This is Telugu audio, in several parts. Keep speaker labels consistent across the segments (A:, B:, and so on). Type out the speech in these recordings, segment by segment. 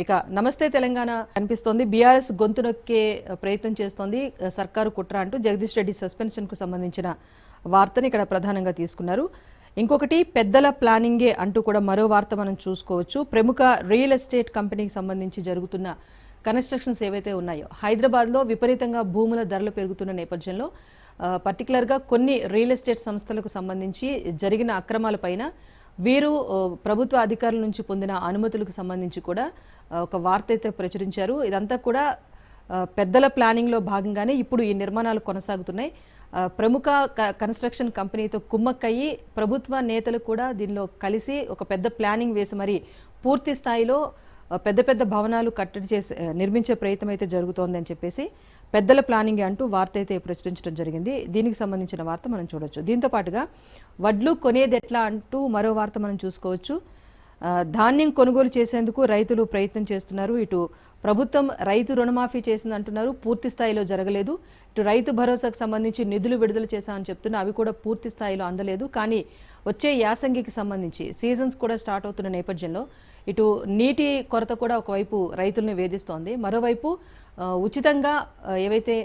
A: ఇక నమస్తే తెలంగాణ కనిపిస్తోంది. బీఆర్ఎస్ గొంతు నొక్కే ప్రయత్నం చేస్తోంది సర్కారు కుట్ర అంటూ జగదీష్ రెడ్డి సస్పెన్షన్ కు సంబంధించిన వార్తని ఇక్కడ ప్రధానంగా తీసుకున్నారు. ఇంకొకటి పెద్దల ప్లానింగే అంటూ కూడా మరో వార్త మనం చూసుకోవచ్చు. ప్రముఖ రియల్ ఎస్టేట్ కంపెనీకి సంబంధించి జరుగుతున్న కన్స్ట్రక్షన్స్ ఏవైతే ఉన్నాయో హైదరాబాద్లో విపరీతంగా భూముల ధరలు పెరుగుతున్న నేపథ్యంలో పర్టికులర్గా కొన్ని రియల్ ఎస్టేట్ సంస్థలకు సంబంధించి జరిగిన అక్రమాలపైన వీరు ప్రభుత్వ అధికారుల నుంచి పొందిన అనుమతులకు సంబంధించి కూడా ఒక వార్త అయితే ప్రచురించారు. ఇదంతా కూడా పెద్దల ప్లానింగ్లో భాగంగానే ఇప్పుడు ఈ నిర్మాణాలు కొనసాగుతున్నాయి. ప్రముఖ కన్స్ట్రక్షన్ కంపెనీతో కుమ్మక్కయ్యి ప్రభుత్వ నేతలు కూడా దీనిలో కలిసి ఒక పెద్ద ప్లానింగ్ వేసి మరి పూర్తి స్థాయిలో పెద్ద పెద్ద భవనాలు కట్టడి చేసి నిర్మించే ప్రయత్నం అయితే జరుగుతోంది అని చెప్పేసి పెద్దల ప్లానింగ్ అంటూ వార్త అయితే ప్రచురించడం జరిగింది. దీనికి సంబంధించిన వార్త మనం చూడొచ్చు. దీంతో పాటుగా వడ్లు కొనేది ఎట్లా అంటూ మరో వార్త మనం చూసుకోవచ్చు. ధాన్యం కొనుగోలు చేసేందుకు రైతులు ప్రయత్నం చేస్తున్నారు. ఇటు ప్రభుత్వం రైతు రుణమాఫీ చేసింది అంటున్నారు, పూర్తి స్థాయిలో జరగలేదు. ఇటు రైతు భరోసాకు సంబంధించి నిధులు విడుదల చేశామని చెప్తున్నా, అవి కూడా పూర్తి స్థాయిలో అందలేదు. కానీ వచ్చే యాసంగికి సంబంధించి సీజన్స్ కూడా స్టార్ట్ అవుతున్న నేపథ్యంలో ఇటు నీటి కొరత కూడా ఒకవైపు రైతుల్ని వేధిస్తోంది. మరోవైపు ఉచితంగా ఏవైతే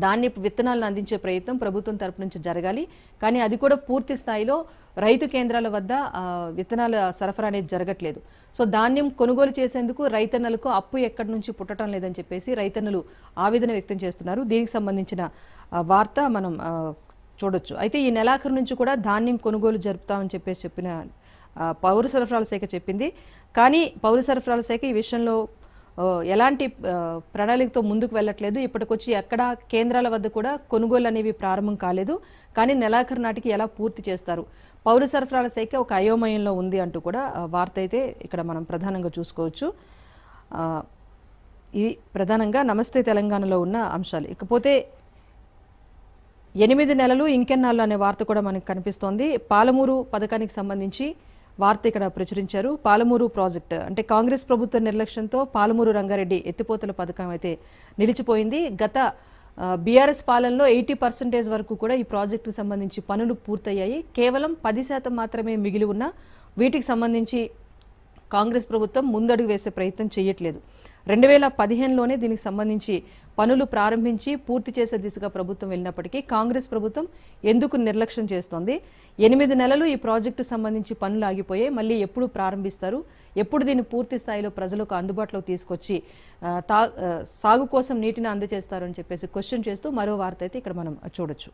A: ధాన్యపు విత్తనాలను అందించే ప్రయత్నం ప్రభుత్వం తరపు నుంచి జరగాలి. కానీ అది కూడా పూర్తి స్థాయిలో రైతు కేంద్రాల వద్ద విత్తనాల సరఫరా అనేది జరగట్లేదు. సో ధాన్యం కొనుగోలు చేసేందుకు రైతన్నలకు అప్పు ఎక్కడి నుంచి పుట్టడం లేదని చెప్పేసి రైతన్నలు ఆవేదన వ్యక్తం చేస్తున్నారు. దీనికి సంబంధించిన వార్త మనం చూడొచ్చు. అయితే ఈ నెలాఖరు నుంచి కూడా ధాన్యం కొనుగోలు జరుపుతామని చెప్పేసి చెప్పిన పౌర సరఫరాల శాఖ చెప్పింది. కానీ పౌర సరఫరాల శాఖ ఈ విషయంలో ఎలాంటి ప్రణాళికతో ముందుకు వెళ్ళట్లేదు. ఇప్పటికొచ్చి ఎక్కడ కేంద్రాల వద్ద కూడా కొనుగోలు అనేవి ప్రారంభం కాలేదు. కానీ నెలాఖరు నాటికి ఎలా పూర్తి చేస్తారు, పౌర సరఫరాల శాఖ ఒక అయోమయంలో ఉంది అంటూ కూడా వార్త అయితే ఇక్కడ మనం ప్రధానంగా చూసుకోవచ్చు. ఇది ప్రధానంగా నమస్తే తెలంగాణలో ఉన్న అంశాలు. ఇకపోతే 8 నెలలు ఇంకెన్నాళ్ళు అనే వార్త కూడా మనకు కనిపిస్తోంది. పాలమూరు పథకానికి సంబంధించి వార్త ఇక్కడ ప్రచురించారు. పాలమూరు ప్రాజెక్టు అంటే కాంగ్రెస్ ప్రభుత్వ నిర్లక్ష్యంతో పాలమూరు రంగారెడ్డి ఎత్తిపోతల పథకం అయితే నిలిచిపోయింది. గత బీఆర్ఎస్ పాలనలో 80% వరకు కూడా ఈ ప్రాజెక్టుకు సంబంధించి పనులు పూర్తయ్యాయి. కేవలం 10% మాత్రమే మిగిలి ఉన్న వీటికి సంబంధించి కాంగ్రెస్ ప్రభుత్వం ముందడుగు వేసే ప్రయత్నం చేయట్లేదు. 2015లోనే దీనికి సంబంధించి పనులు ప్రారంభించి పూర్తి చేసే దిశగా ప్రభుత్వం వెళ్ళినప్పటికీ కాంగ్రెస్ ప్రభుత్వం ఎందుకు నిర్లక్ష్యం చేస్తోంది? 8 నెలలు ఈ ప్రాజెక్టు సంబంధించి పనులు ఆగిపోయాయి. మళ్ళీ ఎప్పుడు ప్రారంభిస్తారు, ఎప్పుడు దీన్ని పూర్తి స్థాయిలో ప్రజలకు అందుబాటులోకి తీసుకొచ్చి సాగు కోసం నీటిని అందజేస్తారు అని చెప్పేసి క్వశ్చన్ చేస్తూ మరో వార్త అయితే ఇక్కడ మనం చూడొచ్చు.